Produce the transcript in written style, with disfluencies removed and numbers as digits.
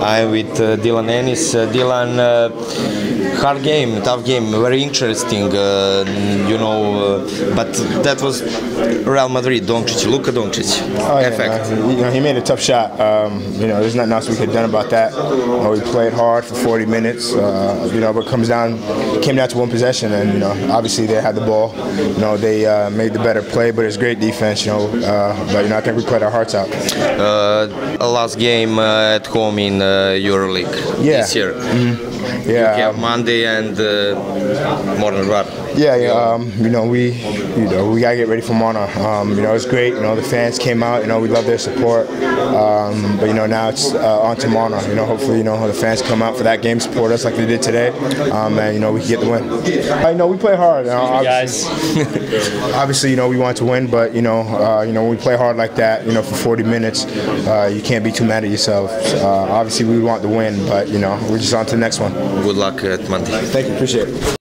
I'm with Dylan Ennis. Dylan, hard game, tough game, very interesting, but that was Real Madrid, Doncic, Luka Doncic. Oh, yeah, effect. He made a tough shot. There's nothing else we could have done about that. We played hard for 40 minutes. But it came down to one possession, and obviously they had the ball. They made the better play, but it's great defense. But I think we played our hearts out. Last game at home in EuroLeague this year. Mm-hmm. Yeah, you have Monday and Mornar Bar. Yeah. We gotta get ready for Mornar. It's great. The fans came out. We love their support. But now it's on to Mornar. Hopefully, the fans come out for that game, support us like they did today, and we can get the win. We play hard. Obviously, we want to win, but when we play hard like that, for 40 minutes, you can't be too mad at yourself. Obviously, we want the win, but we're just on to the next one. Good luck at Monday. Thank you. Appreciate it.